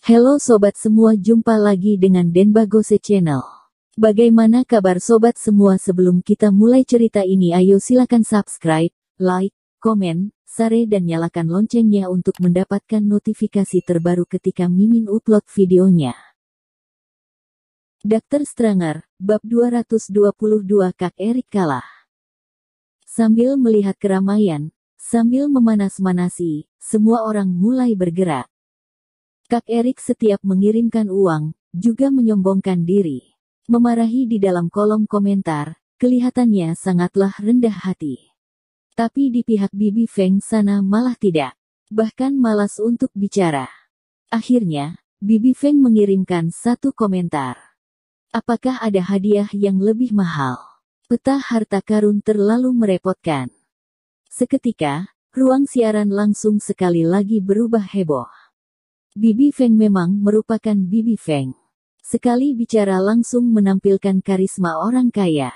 Halo sobat semua, jumpa lagi dengan Denbagose Channel. Bagaimana kabar sobat semua? Sebelum kita mulai cerita ini, ayo silakan subscribe, like, komen, share dan nyalakan loncengnya untuk mendapatkan notifikasi terbaru ketika Mimin upload videonya. Dr. Stranger, bab 222. Kak Erik kalah. Sambil melihat keramaian, sambil memanas-manasi, semua orang mulai bergerak. Kak Erik setiap mengirimkan uang, juga menyombongkan diri. Memarahi di dalam kolom komentar, kelihatannya sangatlah rendah hati. Tapi di pihak Bibi Feng sana malah tidak. Bahkan malas untuk bicara. Akhirnya, Bibi Feng mengirimkan satu komentar. Apakah ada hadiah yang lebih mahal? Peta harta karun terlalu merepotkan. Seketika, ruang siaran langsung sekali lagi berubah heboh. Bibi Feng memang merupakan Bibi Feng. Sekali bicara langsung menampilkan karisma orang kaya.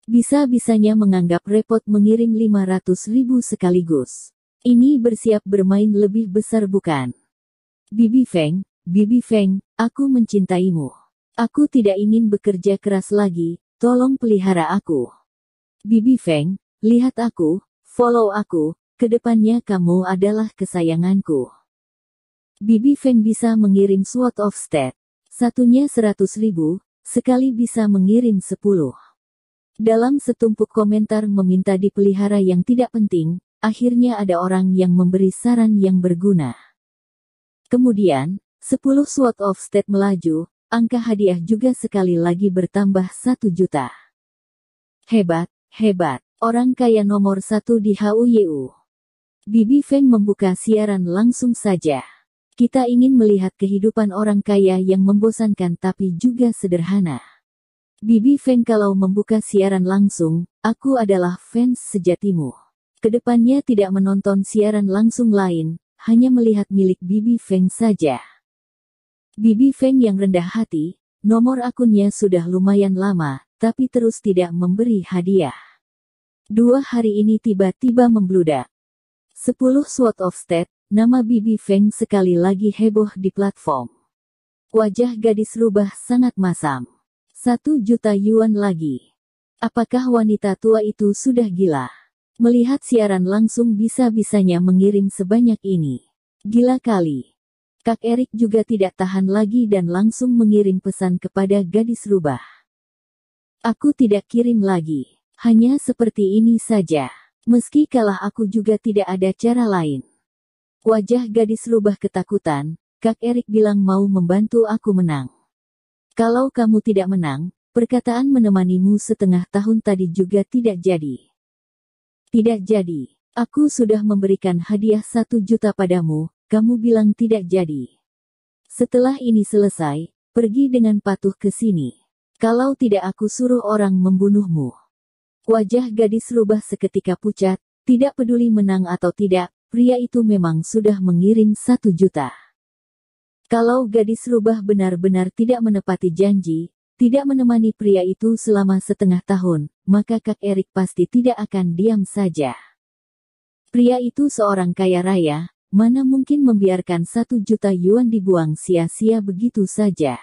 Bisa-bisanya menganggap repot mengirim 500.000 sekaligus. Ini bersiap bermain lebih besar bukan? Bibi Feng, aku mencintaimu. Aku tidak ingin bekerja keras lagi, tolong pelihara aku. Bibi Feng, lihat aku, follow aku, kedepannya kamu adalah kesayanganku. Bibi Feng bisa mengirim Sword of State. Satunya 100.000, sekali bisa mengirim 10. Dalam setumpuk komentar meminta dipelihara yang tidak penting, akhirnya ada orang yang memberi saran yang berguna. Kemudian, 10 Sword of State melaju, angka hadiah juga sekali lagi bertambah 1 juta. Hebat, orang kaya nomor 1 di HUYU. Bibi Feng membuka siaran langsung saja. Kita ingin melihat kehidupan orang kaya yang membosankan tapi juga sederhana. Bibi Feng kalau membuka siaran langsung, aku adalah fans sejatimu. Kedepannya tidak menonton siaran langsung lain, hanya melihat milik Bibi Feng saja. Bibi Feng yang rendah hati, nomor akunnya sudah lumayan lama, tapi terus tidak memberi hadiah. 2 hari ini tiba-tiba membludak. 10 Sword of State. Nama Bibi Feng sekali lagi heboh di platform. Wajah gadis rubah sangat masam. 1 juta yuan lagi. Apakah wanita tua itu sudah gila? Melihat siaran langsung bisa-bisanya mengirim sebanyak ini. Gila kali. Kak Erik juga tidak tahan lagi dan langsung mengirim pesan kepada gadis rubah. Aku tidak kirim lagi. Hanya seperti ini saja. Meski kalah aku juga tidak ada cara lain. Wajah gadis rubah ketakutan, Kak Erik bilang mau membantu aku menang. Kalau kamu tidak menang, perkataan menemanimu setengah tahun tadi juga tidak jadi. Tidak jadi. Aku sudah memberikan hadiah 1 juta padamu, kamu bilang tidak jadi. Setelah ini selesai, pergi dengan patuh ke sini. Kalau tidak aku suruh orang membunuhmu. Wajah gadis rubah seketika pucat, tidak peduli menang atau tidak. Pria itu memang sudah mengirim 1 juta. Kalau gadis rubah benar-benar tidak menepati janji, tidak menemani pria itu selama setengah tahun, maka Kak Erik pasti tidak akan diam saja. Pria itu seorang kaya raya, mana mungkin membiarkan 1 juta yuan dibuang sia-sia begitu saja.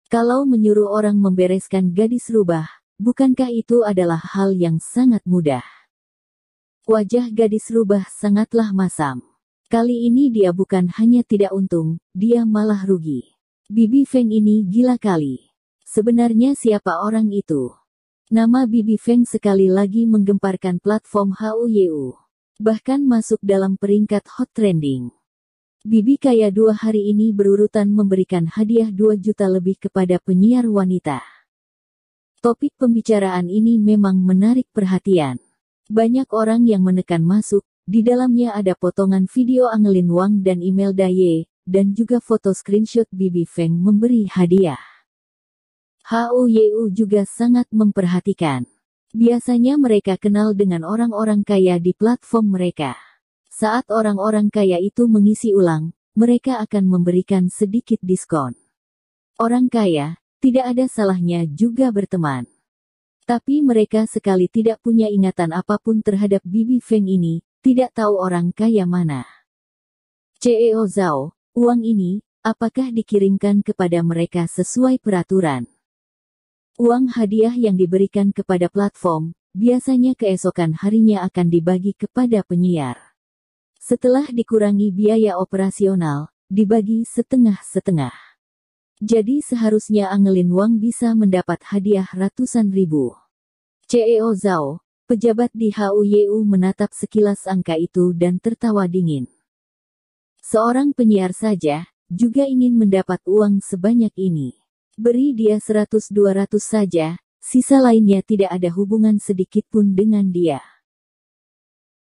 Kalau menyuruh orang membereskan gadis rubah, bukankah itu adalah hal yang sangat mudah? Wajah gadis rubah sangatlah masam. Kali ini dia bukan hanya tidak untung, dia malah rugi. Bibi Feng ini gila kali. Sebenarnya siapa orang itu? Nama Bibi Feng sekali lagi menggemparkan platform HUYU. Bahkan masuk dalam peringkat hot trending. Bibi kaya 2 hari ini berurutan memberikan hadiah 2 juta lebih kepada penyiar wanita. Topik pembicaraan ini memang menarik perhatian. Banyak orang yang menekan masuk, di dalamnya ada potongan video Angelin Wang dan Imelda Ye, dan juga foto screenshot Bibi Feng memberi hadiah. HUYU juga sangat memperhatikan. Biasanya mereka kenal dengan orang-orang kaya di platform mereka. Saat orang-orang kaya itu mengisi ulang, mereka akan memberikan sedikit diskon. Orang kaya, tidak ada salahnya juga berteman. Tapi mereka sekali tidak punya ingatan apapun terhadap Bibi Feng ini, tidak tahu orang kaya mana. CEO Zhao, uang ini, apakah dikirimkan kepada mereka sesuai peraturan. Uang hadiah yang diberikan kepada platform, biasanya keesokan harinya akan dibagi kepada penyiar. Setelah dikurangi biaya operasional, dibagi setengah-setengah. Jadi seharusnya Angelin Wang bisa mendapat hadiah ratusan ribu. CEO Zhao, pejabat di HUYU menatap sekilas angka itu dan tertawa dingin. Seorang penyiar saja, juga ingin mendapat uang sebanyak ini. Beri dia 100-200 saja, sisa lainnya tidak ada hubungan sedikitpun dengan dia.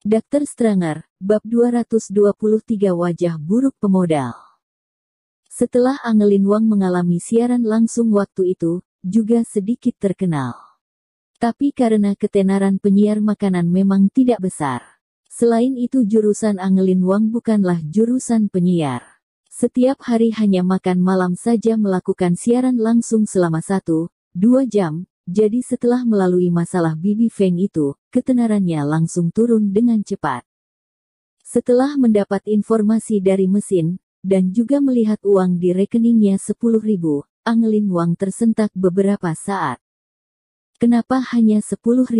Dr. Stranger, bab 223 wajah buruk pemodal. Setelah Angelin Wang mengalami siaran langsung waktu itu, juga sedikit terkenal. Tapi karena ketenaran penyiar makanan memang tidak besar. Selain itu jurusan Angelin Wang bukanlah jurusan penyiar. Setiap hari hanya makan malam saja melakukan siaran langsung selama 1-2 jam, jadi setelah melalui masalah Bibi Feng itu, ketenarannya langsung turun dengan cepat. Setelah mendapat informasi dari mesin, dan juga melihat uang di rekeningnya 10.000, Angelin Wang tersentak beberapa saat. Kenapa hanya 10.000?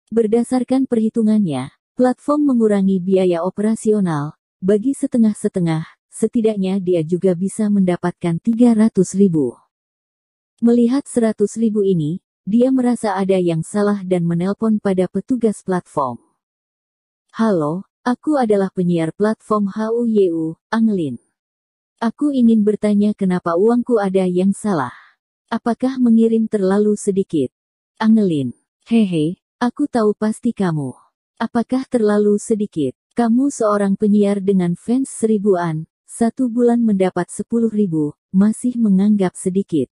Berdasarkan perhitungannya, platform mengurangi biaya operasional, bagi setengah-setengah, setidaknya dia juga bisa mendapatkan 300.000. Melihat 100.000 ini, dia merasa ada yang salah dan menelpon pada petugas platform. Halo, aku adalah penyiar platform HUYU, Angelin. Aku ingin bertanya kenapa uangku ada yang salah. Apakah mengirim terlalu sedikit? Angelin, hehe, aku tahu pasti kamu. Apakah terlalu sedikit? Kamu seorang penyiar dengan fans 1000-an, 1 bulan mendapat 10.000, masih menganggap sedikit.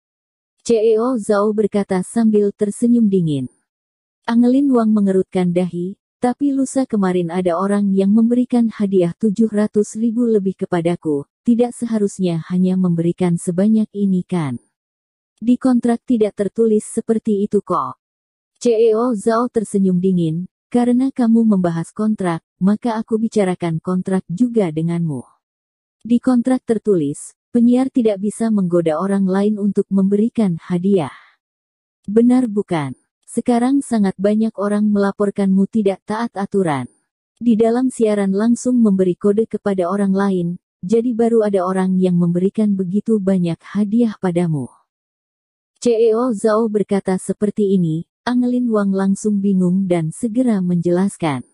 CEO Zhao berkata sambil tersenyum dingin. Angelin Wang mengerutkan dahi, tapi lusa kemarin ada orang yang memberikan hadiah 700.000 lebih kepadaku, tidak seharusnya hanya memberikan sebanyak ini kan. Di kontrak tidak tertulis seperti itu kok. CEO Zhao tersenyum dingin, karena kamu membahas kontrak, maka aku bicarakan kontrak juga denganmu. Di kontrak tertulis, penyiar tidak bisa menggoda orang lain untuk memberikan hadiah. Benar bukan? Sekarang sangat banyak orang melaporkanmu tidak taat aturan. Di dalam siaran langsung memberi kode kepada orang lain, jadi baru ada orang yang memberikan begitu banyak hadiah padamu. CEO Zhao berkata seperti ini, Angelin Wang langsung bingung dan segera menjelaskan.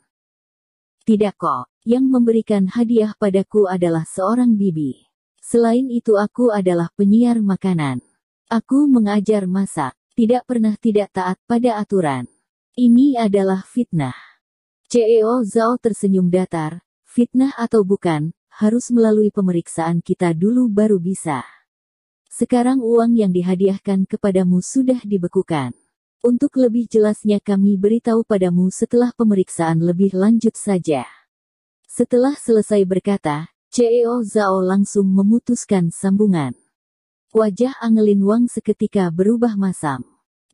Tidak kok, yang memberikan hadiah padaku adalah seorang bibi. Selain itu aku adalah penyiar makanan. Aku mengajar masak. Tidak pernah tidak taat pada aturan. Ini adalah fitnah. CEO Zhao tersenyum datar, fitnah atau bukan, harus melalui pemeriksaan kita dulu baru bisa. Sekarang uang yang dihadiahkan kepadamu sudah dibekukan. Untuk lebih jelasnya kami beritahu padamu setelah pemeriksaan lebih lanjut saja. Setelah selesai berkata, CEO Zhao langsung memutuskan sambungan. Wajah Angelin Wang seketika berubah masam.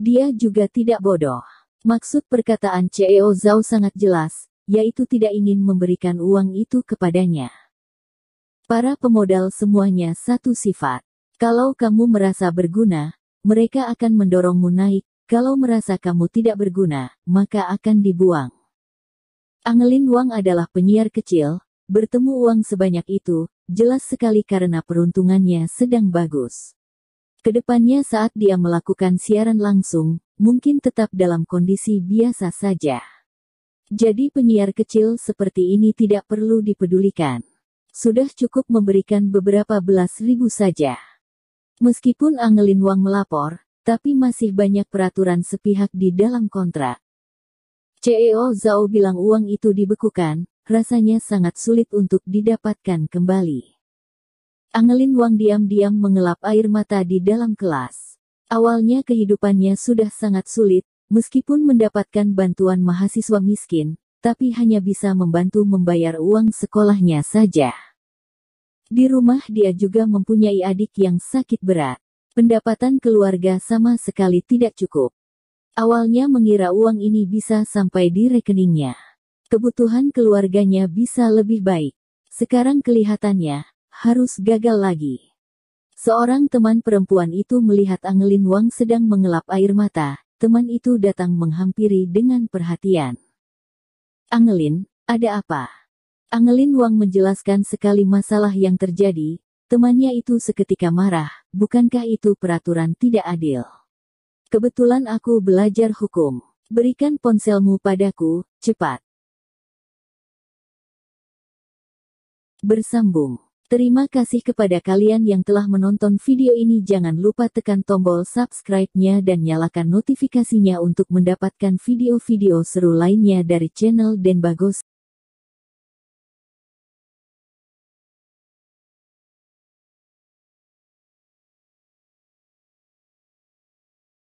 Dia juga tidak bodoh. Maksud perkataan CEO Zhao sangat jelas, yaitu tidak ingin memberikan uang itu kepadanya. Para pemodal semuanya satu sifat. Kalau kamu merasa berguna, mereka akan mendorongmu naik. Kalau merasa kamu tidak berguna, maka akan dibuang. Angelin Wang adalah penyiar kecil, bertemu uang sebanyak itu, jelas sekali karena peruntungannya sedang bagus. Kedepannya saat dia melakukan siaran langsung, mungkin tetap dalam kondisi biasa saja. Jadi penyiar kecil seperti ini tidak perlu dipedulikan. Sudah cukup memberikan beberapa belas ribu saja. Meskipun Angelin Wang melapor, tapi masih banyak peraturan sepihak di dalam kontrak. CEO Zhao bilang uang itu dibekukan, rasanya sangat sulit untuk didapatkan kembali. Angelin Wang diam-diam mengelap air mata di dalam kelas. Awalnya kehidupannya sudah sangat sulit, meskipun mendapatkan bantuan mahasiswa miskin, tapi hanya bisa membantu membayar uang sekolahnya saja. Di rumah dia juga mempunyai adik yang sakit berat. Pendapatan keluarga sama sekali tidak cukup. Awalnya mengira uang ini bisa sampai di rekeningnya. Kebutuhan keluarganya bisa lebih baik. Sekarang kelihatannya, harus gagal lagi. Seorang teman perempuan itu melihat Angelin Wang sedang mengelap air mata. Teman itu datang menghampiri dengan perhatian. Angelin, ada apa? Angelin Wang menjelaskan sekali masalah yang terjadi. Temannya itu seketika marah, bukankah itu peraturan tidak adil? Kebetulan aku belajar hukum. Berikan ponselmu padaku, cepat. Bersambung. Terima kasih kepada kalian yang telah menonton video ini. Jangan lupa tekan tombol subscribe-nya dan nyalakan notifikasinya untuk mendapatkan video-video seru lainnya dari channel Den Bagos.